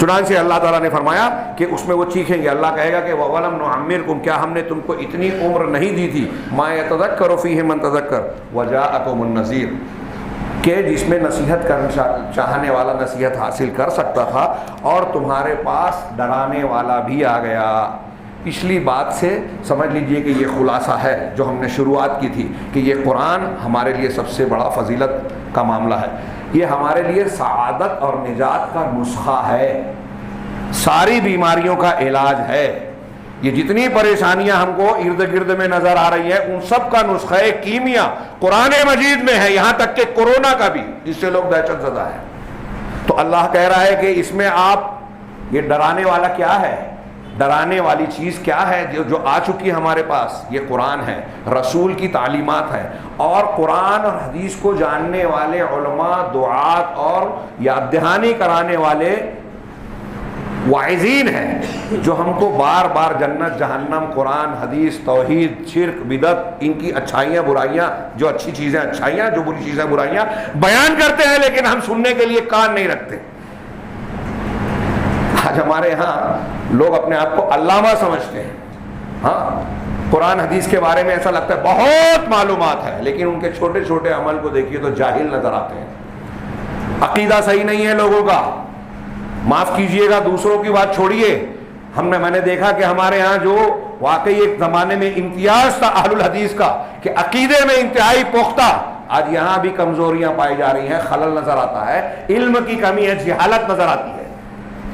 چنانچہ اللہ تعالیٰ نے فرمایا کہ اس میں وہ چیخیں گے. اللہ کہے گا کہ وَوَلَمْ نُعَمِّرْكُمْ، کیا ہم نے تم کو اتنی عمر نہیں دی تھی، مَا يَتَذَكَّرُ فِيهِ مَن تَذَكَّرَ وَجَاءَكُمُ النَّذِيرُ، کہ جس میں نصیحت کرنا چاہنے والا نصیحت حاصل کر سکتا تھا اور تمہارے پاس ڈرانے والا بھی آ گیا. پچھلی بات سے سمجھ لیجئے کہ یہ خلاصہ ہے جو ہم نے شروعات کی تھی کہ یہ قرآن ہمارے لیے سب سے بڑا فضیلت کا معاملہ ہے، یہ ہمارے لیے سعادت اور نجات کا نسخہ ہے، ساری بیماریوں کا علاج ہے، یہ جتنی پریشانیاں ہم کو ارد گرد میں نظر آ رہی ہیں ان سب کا نسخہ کیمیا قرآن مجید میں ہے، یہاں تک کہ کورونا کا بھی، جس سے لوگ دہشت زدہ ہیں۔ تو اللہ کہہ رہا ہے کہ اس میں آپ، یہ ڈرانے والا کیا ہے، ڈرانے والی چیز کیا ہے جو آ چکی ہے ہمارے پاس، یہ قرآن ہے، رسول کی تعلیمات ہے، اور قرآن اور حدیث کو جاننے والے علماء، دعات اور یاد دہانی کرانے والے واعظین ہیں جو ہم کو بار بار جنت، جہنم، قرآن، حدیث، توحید، شرک، بدعت، ان کی اچھائیاں برائیاں، جو اچھی چیزیں اچھائیاں، جو بری چیزیں برائیاں بیان کرتے ہیں، لیکن ہم سننے کے لیے کان نہیں رکھتے۔ آج ہمارے ہاں لوگ اپنے آپ کو علامہ سمجھتے ہیں، ہاں قرآن حدیث کے بارے میں ایسا لگتا ہے بہت معلومات ہے، لیکن ان کے چھوٹے چھوٹے عمل کو دیکھیے تو جاہل نظر آتے ہیں، عقیدہ صحیح نہیں ہے لوگوں کا۔ معاف کیجئے گا، دوسروں کی بات چھوڑیے، میں نے دیکھا کہ ہمارے ہاں جو واقعی ایک زمانے میں امتیاز تھا اہل الحدیث کا کہ عقیدے میں انتہائی پختہ، آج یہاں بھی کمزوریاں پائی جا رہی ہیں، خلل نظر آتا ہے، علم کی کمی ہے، جہالت نظر آتی ہے،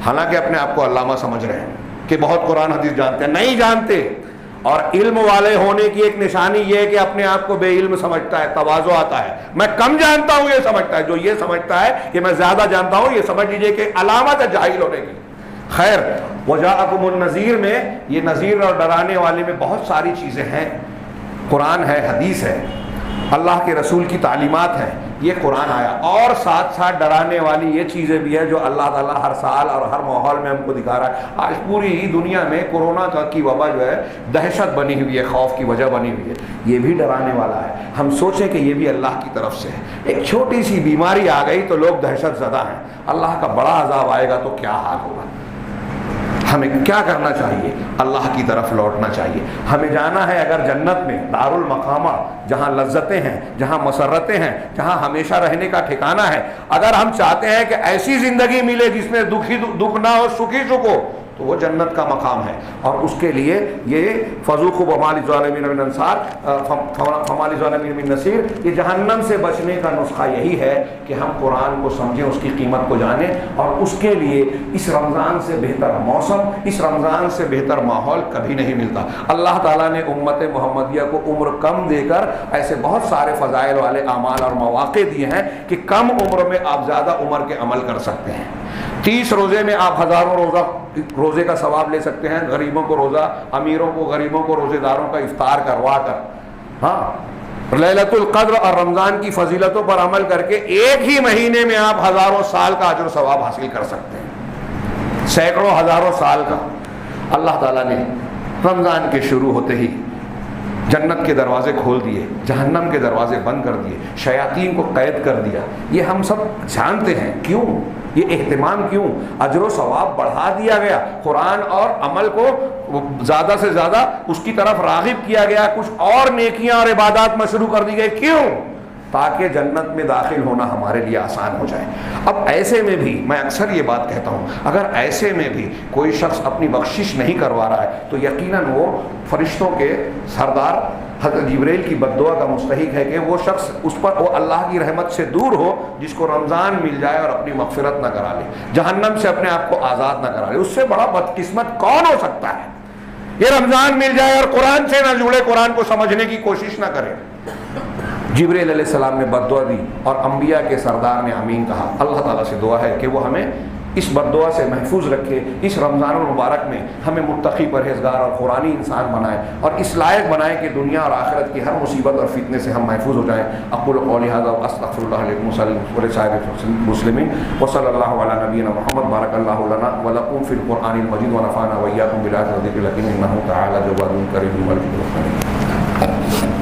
حالانکہ اپنے آپ کو علامہ سمجھ رہے ہیں کہ بہت قرآن حدیث جانتے ہیں، نہیں جانتے۔ اور علم والے ہونے کی ایک نشانی یہ ہے کہ اپنے آپ کو بے علم سمجھتا ہے، تواضع آتا ہے، میں کم جانتا ہوں یہ سمجھتا ہے، جو یہ سمجھتا ہے کہ میں زیادہ جانتا ہوں یہ سمجھ لیجئے کہ علامت ہے جاہل ہونے کی۔ خیر، وجاءکم النذیر میں یہ نذیر اور ڈرانے والے میں بہت ساری چیزیں ہیں، قرآن ہے، حدیث ہے، اللہ کے رسول کی تعلیمات ہیں، یہ قرآن آیا، اور ساتھ ساتھ ڈرانے والی یہ چیزیں بھی ہیں جو اللہ تعالیٰ ہر سال اور ہر ماحول میں ہم کو دکھا رہا ہے۔ آج پوری ہی دنیا میں کورونا کی وبا جو ہے دہشت بنی ہوئی ہے، خوف کی وجہ بنی ہوئی ہے، یہ بھی ڈرانے والا ہے۔ ہم سوچیں کہ یہ بھی اللہ کی طرف سے ہے، ایک چھوٹی سی بیماری آ گئی تو لوگ دہشت زدہ ہیں، اللہ کا بڑا عذاب آئے گا تو کیا حال ہوگا۔ ہمیں کیا کرنا چاہیے؟ اللہ کی طرف لوٹنا چاہیے۔ ہمیں جانا ہے اگر جنت میں دار المقامہ، جہاں لذتیں ہیں، جہاں مسرتیں ہیں، جہاں ہمیشہ رہنے کا ٹھکانہ ہے، اگر ہم چاہتے ہیں کہ ایسی زندگی ملے جس میں دکھ نہ ہو، سکھی سکھ ہو، تو وہ جنت کا مقام ہے، اور اس کے لیے یہ فذوقوا وما للظالمین من انصار فما للظالمین من نصیر، یہ جہنم سے بچنے کا نسخہ یہی ہے کہ ہم قرآن کو سمجھیں، اس کی قیمت کو جانیں، اور اس کے لیے اس رمضان سے بہتر موسم، اس رمضان سے بہتر ماحول کبھی نہیں ملتا۔ اللہ تعالیٰ نے امت محمدیہ کو عمر کم دے کر ایسے بہت سارے فضائل والے اعمال اور مواقع دیے ہیں کہ کم عمر میں آپ زیادہ عمر کے عمل کر سکتے ہیں۔ 30 روزے میں آپ ہزاروں روزے کا ثواب لے سکتے ہیں، غریبوں کو روزہ، امیروں کو، غریبوں کو، روزے داروں کا افطار کروا کر، ہاں لیلۃ القدر اور رمضان کی فضیلتوں پر عمل کر کے ایک ہی مہینے میں آپ ہزاروں سال کا اجر و ثواب حاصل کر سکتے ہیں، سینکڑوں ہزاروں سال کا۔ اللہ تعالیٰ نے رمضان کے شروع ہوتے ہی جنت کے دروازے کھول دیے، جہنم کے دروازے بند کر دیے، شیاطین کو قید کر دیا۔ یہ ہم سب جانتے ہیں، کیوں یہ اہتمام، کیوں اجر و ثواب بڑھا دیا گیا، قرآن اور عمل کو زیادہ سے زیادہ اس کی طرف راغب کیا گیا، کچھ اور نیکیاں اور عبادات مشروع کر دی گئی، کیوں؟ تاکہ جنت میں داخل ہونا ہمارے لیے آسان ہو جائے۔ اب ایسے میں بھی میں اکثر یہ بات کہتا ہوں، اگر ایسے میں بھی کوئی شخص اپنی بخشش نہیں کروا رہا ہے تو یقیناً وہ فرشتوں کے سردار حضرت جبریل کی بد دعا کا مستحق ہے کہ وہ شخص اس پر وہ اللہ کی رحمت سے دور ہو جس کو رمضان مل جائے اور اپنی مغفرت نہ کرا لے، جہنم سے اپنے آپ کو آزاد نہ کرا لے۔ اس سے بڑا بدقسمت کون ہو سکتا ہے؟ یہ رمضان مل جائے اور قرآن سے نہ جڑے، قرآن کو سمجھنے کی کوشش نہ کرے۔ جبریل علیہ السلام نے بد دعا دی اور انبیاء کے سردار نے آمین کہا۔ اللہ تعالیٰ سے دعا ہے کہ وہ ہمیں اس بد دعا سے محفوظ رکھے، اس رمضان المبارک میں ہمیں متقی، پرہیزگار اور قرآنی انسان بنائے، اور اس لائق بنائے کہ دنیا اور آخرت کی ہر مصیبت اور فتنے سے ہم محفوظ ہو جائیں۔ اقول قولی ھذا واستغفر اللہ لکم ولسائر المسلمین وصلی اللہ علی نبینا محمد۔ بارک اللہ لنا ولکم فی القرآن المجید ونفعنا وإیاکم بالآیات والذکر الحکیم، انہ تعالی جواد کریم مجید۔